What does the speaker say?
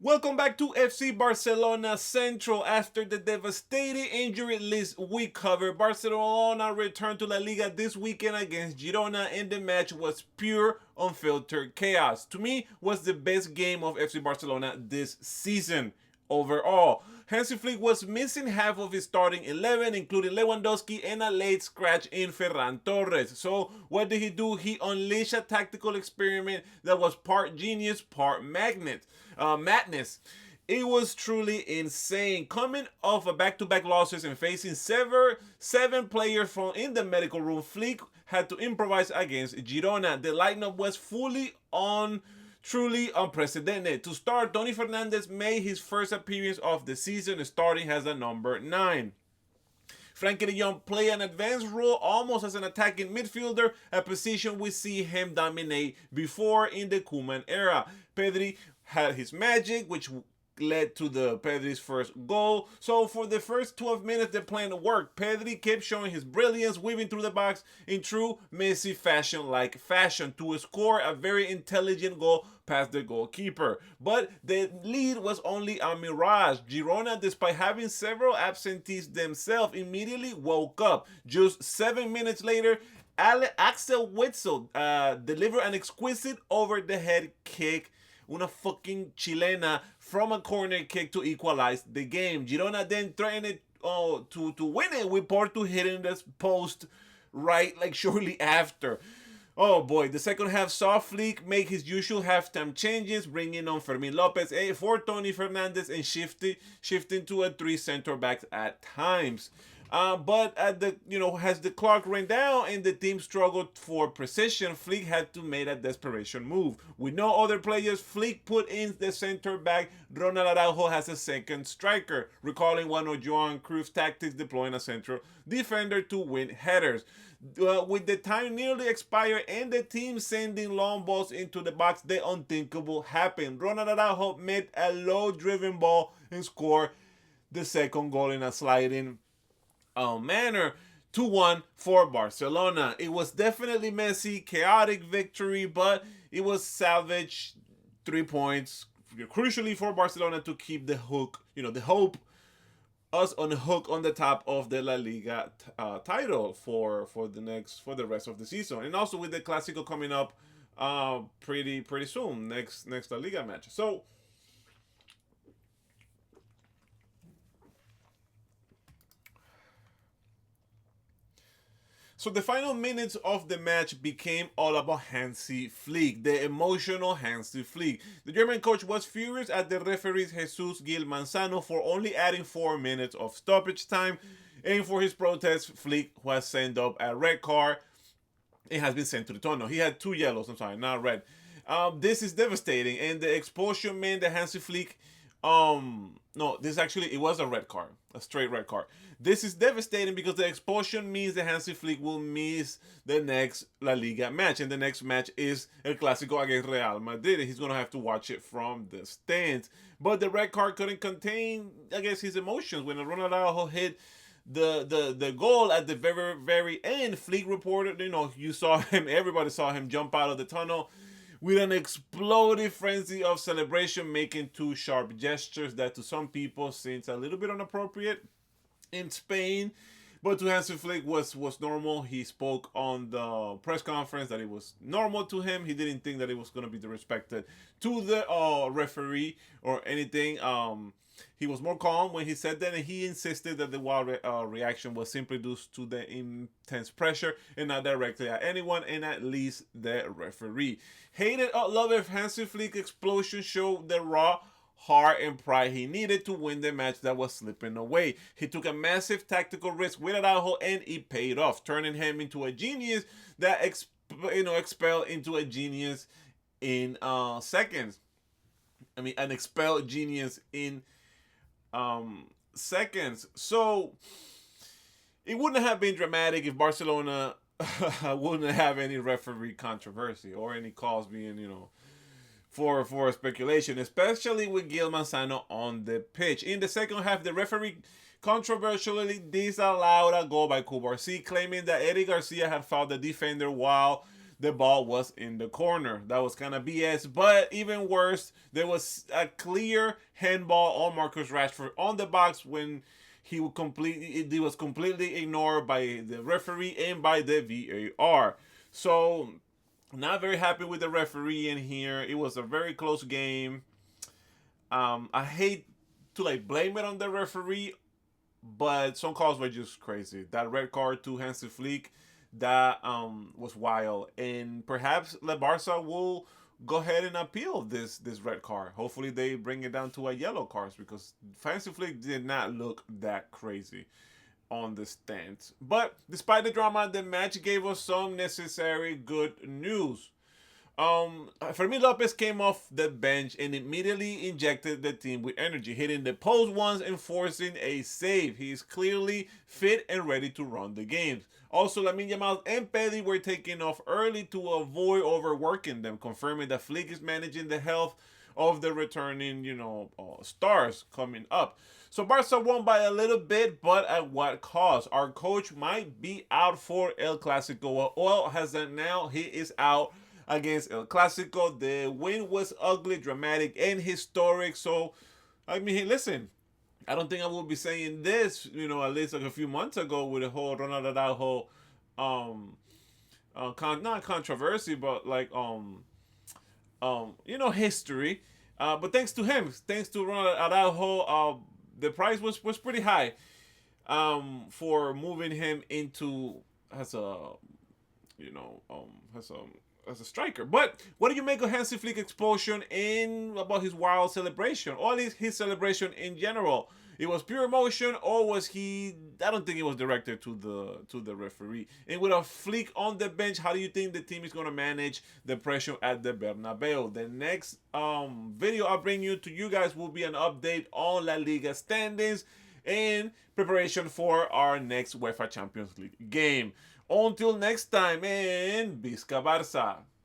Welcome back to FC Barcelona Central. After the devastating injury list we covered, Barcelona returned to La Liga this weekend against Girona, and the match was pure, unfiltered chaos. To me, was the best game of FC Barcelona this season overall. Hansi Flick was missing half of his starting 11, including Lewandowski and a late scratch in Ferran Torres. So what did he do? He unleashed a tactical experiment that was part genius, part madness. It was truly insane. Coming off a back-to-back losses and facing seven players from in the medical room, Flick had to improvise against Girona. The lineup was truly unprecedented. To start, Tony Fernandez made his first appearance of the season, starting as a number 9. Frankie de Jong played an advanced role almost as an attacking midfielder, a position we see him dominate before in the Koeman era. Pedri had his magic, which led to the Pedri's first goal. So for the first 12 minutes, the plan worked. Pedri kept showing his brilliance, weaving through the box in true Messi fashion to score a very intelligent goal past the goalkeeper. But the lead was only a mirage. Girona, despite having several absentees themselves, immediately woke up. Just 7 minutes later, Axel Witsel delivered an exquisite over-the-head kick, una fucking chilena, from a corner kick to equalize the game. Girona then threatened to win it with Porto hitting the post right like shortly after. Oh boy, the second half saw Flick make his usual halftime changes, bringing on Fermin Lopez for Tony Fernandez and shifting to a 3 center backs at times. But at the as the clock ran down and the team struggled for precision, Flick had to make a desperation move. With no other players, Flick put in the center back Ronald Araujo as a second striker, recalling one of Johan Cruyff's tactics, deploying a central defender to win headers. With the time nearly expired and the team sending long balls into the box, the unthinkable happened. Ronald Araujo made a low-driven ball and scored the second goal in a sliding manner. 2-1 for Barcelona. It was definitely messy, chaotic victory, but it was salvaged 3 points, crucially for Barcelona to keep the hook, the hope, us on the hook on the top of the La Liga title for the rest of the season, and also with the Clásico coming up pretty soon, next La Liga match. So the final minutes of the match became all about Hansi Flick, the emotional Hansi Flick. The German coach was furious at the referee Jesus Gil Manzano for only adding 4 minutes of stoppage time, and for his protest, Flick was sent up a red card. It has been sent to the tunnel. He had 2 yellows, I'm sorry, not red. This is devastating, and the expulsion meant that Hansi Flick no, this actually, it was a red card, a straight red card. This is devastating because the expulsion means that Hansi Flick will miss the next La Liga match, and the next match is El Clásico against Real Madrid. He's gonna have to watch it from the stands. But the red card couldn't contain, I guess, his emotions when Ronald Araujo hit the goal at the very end. Flick reported, you saw him, everybody saw him jump out of the tunnel with an explosive frenzy of celebration, making 2 sharp gestures that to some people seems a little bit inappropriate in Spain, but to Hansi Flick was normal. He spoke on the press conference that it was normal to him. He didn't think that it was going to be disrespected to the referee or anything. He was more calm when he said that, and he insisted that the wild reaction was simply due to the intense pressure and not directly at anyone, and at least the referee. Hated or loved it, Hansi Flick explosion showed the raw heart and pride he needed to win the match that was slipping away. He took a massive tactical risk with Araujo, and it paid off, turning him into a genius that expelled into a genius in seconds. I mean, an expelled genius in seconds. So it wouldn't have been dramatic if Barcelona wouldn't have any referee controversy or any calls being, for speculation, especially with Gil Manzano on the pitch. In the second half, the referee controversially disallowed a goal by Cubarsí, claiming that Eddie Garcia had fouled the defender while the ball was in the corner. That was kind of BS. But even worse, there was a clear handball on Marcus Rashford on the box when he was completely ignored by the referee and by the VAR. So not very happy with the referee in here. It was a very close game. I hate to like blame it on the referee, but some calls were just crazy. That red card to Hansi Flick, that was wild, and perhaps Le Barca will go ahead and appeal this red card. Hopefully, they bring it down to a yellow card because Hansi Flick did not look that crazy on the stands. But despite the drama, the match gave us some necessary good news. Fermin Lopez came off the bench and immediately injected the team with energy, hitting the post once and forcing a save. He is clearly fit and ready to run the games. Also, Lamine Yamal and Pedri were taken off early to avoid overworking them, confirming that Flick is managing the health of the returning, stars coming up. So Barca won by a little bit, but at what cost? Our coach might be out for El Clasico. Well, has that now? He is out against El Clasico. The win was ugly, dramatic, and historic. So, I mean, listen, I don't think I would be saying this, at least like a few months ago with the whole Ronald Araujo, not controversy, but like, history. But thanks to him, thanks to Ronald Araujo, the price was pretty high, for moving him into as a, you know, as a striker. But what do you make of Hansi Flick expulsion and about his wild celebration, or his celebration in general? It was pure emotion, or was he? I don't think it was directed to the referee. And with a Flick on the bench, how do you think the team is going to manage the pressure at the Bernabeu? The next video I'll bring to you guys will be an update on La Liga standings and preparation for our next UEFA Champions League game. Until next time, and Visca Barça.